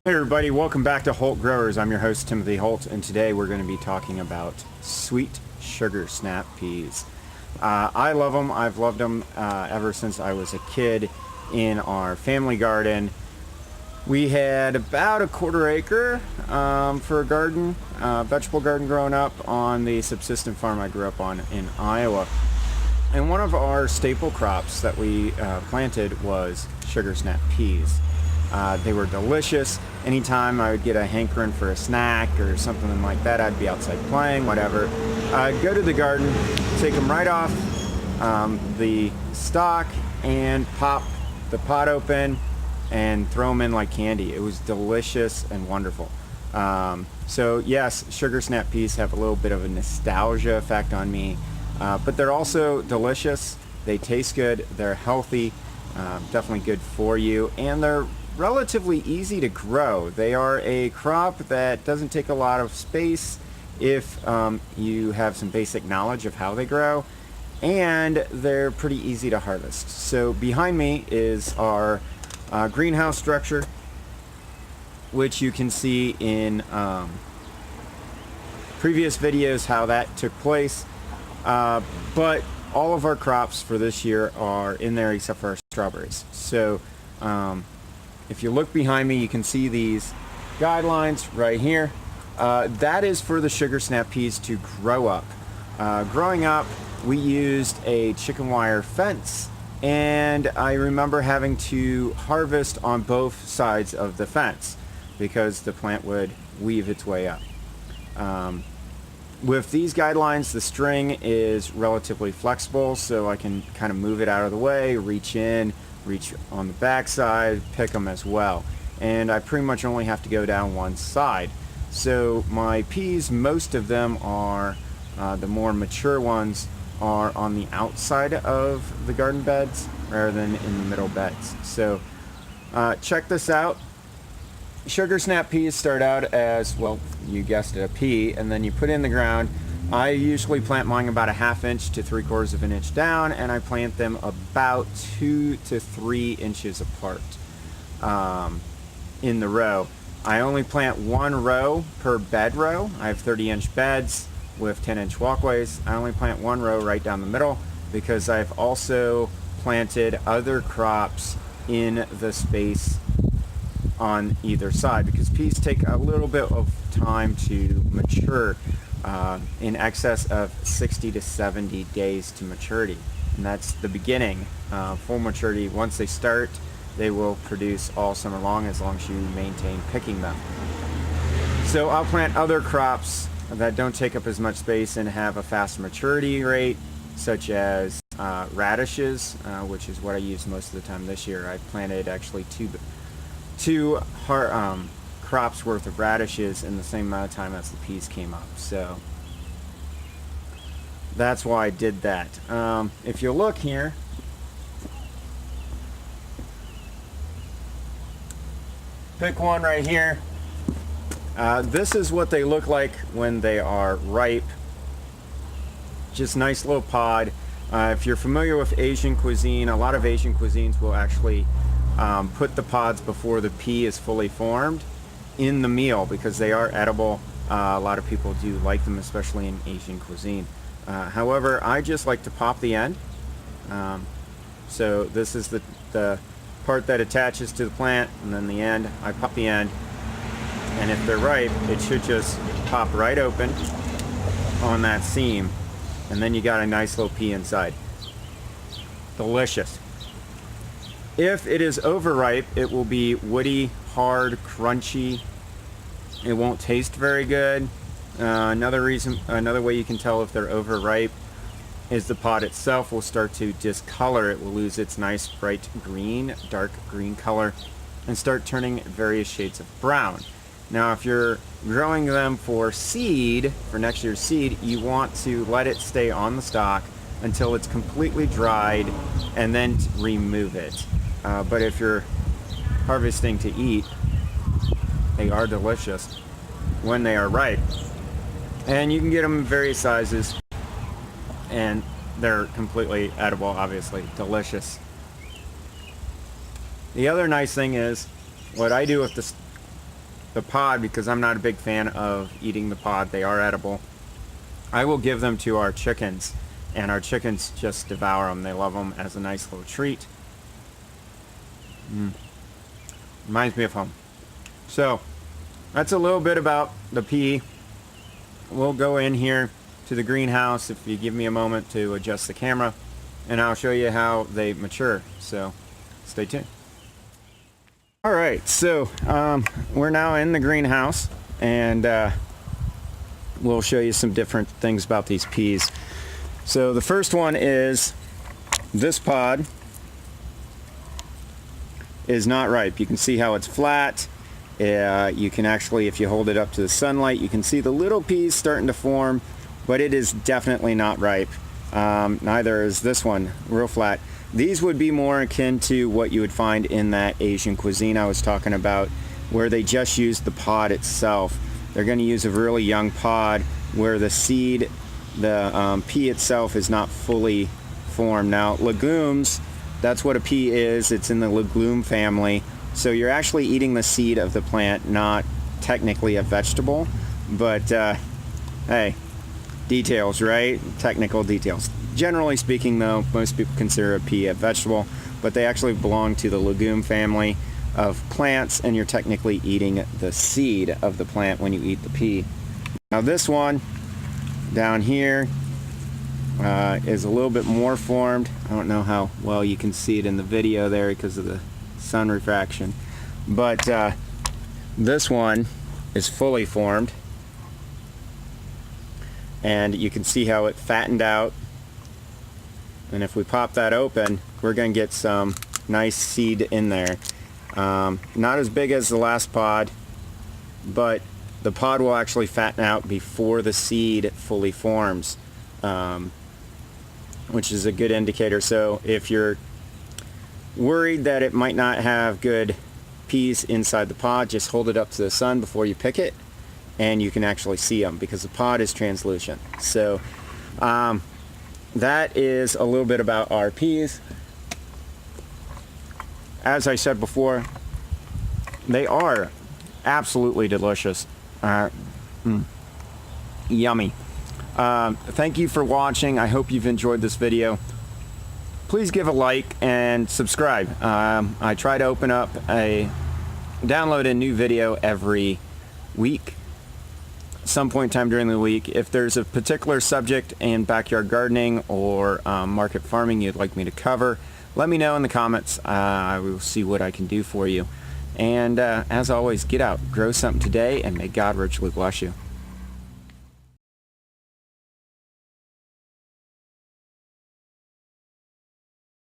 Hey everybody, welcome back to Holt Growers. I'm your host Timothy Holt, and today we're going to be talking about sweet sugar snap peas. I love them. I've loved them ever since I was a kid. In our family garden, we had about a quarter acre for a garden, vegetable garden growing up on the subsistence farm I grew up on in Iowa. And one of our staple crops that we planted was sugar snap peas. They were delicious. Anytime I would get a hankering for a snack or something like that, I'd be outside playing, whatever. I'd go to the garden, take them right off the stalk and pop the pod open and throw them in like candy. It was delicious and wonderful. So yes, sugar snap peas have a little bit of a nostalgia effect on me, but they're also delicious. They taste good. They're healthy, definitely good for you, and they're relatively easy to grow. They are a crop that doesn't take a lot of space if you have some basic knowledge of how they grow, and they're pretty easy to harvest. So behind me is our greenhouse structure, which you can see in previous videos how that took place, but all of our crops for this year are in there except for our strawberries. So if you look behind me, you can see these guidelines right here. That is for the sugar snap peas to grow up. Growing up, we used a chicken wire fence, and I remember having to harvest on both sides of the fence because the plant would weave its way up. With these guidelines, the string is relatively flexible, so I can kind of move it out of the way, reach in, reach on the back side, pick them as well. And I pretty much only have to go down one side. So my peas, most of them are, the more mature ones are on the outside of the garden beds rather than in the middle beds. So check this out. Sugar snap peas start out as, well, you guessed it, a pea, and then you put it in the ground. I usually plant mine about a 1/2 inch to 3/4 of an inch down, and I plant them about 2 to 3 inches apart in the row. I only plant one row per bed row. I have 30-inch beds with 10-inch walkways. I only plant one row right down the middle because I've also planted other crops in the space on either side, because peas take a little bit of time to mature, in excess of 60 to 70 days to maturity, and that's the beginning. Full maturity, once they start, they will produce all summer long as you maintain picking them. So I'll plant other crops that don't take up as much space and have a fast maturity rate, such as radishes, which is what I use most of the time this year. I planted actually two crops worth of radishes in the same amount of time as the peas came up. So that's why I did that. If you look here, pick one right here. This is what they look like when they are ripe. Just nice little pod. If you're familiar with Asian cuisine, a lot of Asian cuisines will actually put the pods before the pea is fully formed in the meal because they are edible. A lot of people do like them, especially in Asian cuisine. However, I just like to pop the end. So this is the part that attaches to the plant, and then the end, I pop the end. And if they're ripe, it should just pop right open on that seam, and then you got a nice little pea inside. Delicious. If it is overripe, it will be woody, hard, crunchy. It won't taste very good. Another way you can tell if they're overripe is the pod itself will start to discolor. It will lose its nice bright green, dark green color, and start turning various shades of brown. Now, if you're growing them for seed, for next year's seed, you want to let it stay on the stalk until it's completely dried and then remove it. But if you're harvesting to eat, they are delicious when they are ripe. And you can get them in various sizes, and they're completely edible, obviously. Delicious. The other nice thing is, what I do with the pod, because I'm not a big fan of eating the pod. They are edible. I will give them to our chickens, and our chickens just devour them. They love them as a nice little treat. Reminds me of home. So that's a little bit about the pea. We'll go in here to the greenhouse if you give me a moment to adjust the camera, and I'll show you how they mature. So stay tuned. All right, so we're now in the greenhouse, and we'll show you some different things about these peas. So the first one is this pod is not ripe. You can see how it's flat. You can actually, if you hold it up to the sunlight, you can see the little peas starting to form, but it is definitely not ripe. Neither is this one, real flat. These would be more akin to what you would find in that Asian cuisine I was talking about, where they just use the pod itself. They're going to use a really young pod where the seed, the pea itself, is not fully formed. Now, legumes, that's what a pea is. It's in the legume family. So you're actually eating the seed of the plant, not technically a vegetable. But hey, details, right? Technical details. Generally speaking, though, most people consider a pea a vegetable, but they actually belong to the legume family of plants, and you're technically eating the seed of the plant when you eat the pea. Now this one down here is a little bit more formed. I don't know how well you can see it in the video there because of the sun refraction, but this one is fully formed, and you can see how it fattened out. And if we pop that open, we're going to get some nice seed in there. Not as big as the last pod, but the pod will actually fatten out before the seed fully forms, which is a good indicator. So if you're worried that it might not have good peas inside the pod, just hold it up to the sun before you pick it, and you can actually see them because the pod is translucent. So that is a little bit about our peas. As I said before, they are absolutely delicious. Yummy. Thank you for watching. I hope you've enjoyed this video. Please give a like and subscribe. I try to download a new video every week, some point in time during the week. If there's a particular subject in backyard gardening or market farming you'd like me to cover, let me know in the comments. I will see what I can do for you. And as always, get out, grow something today, and may God richly bless you.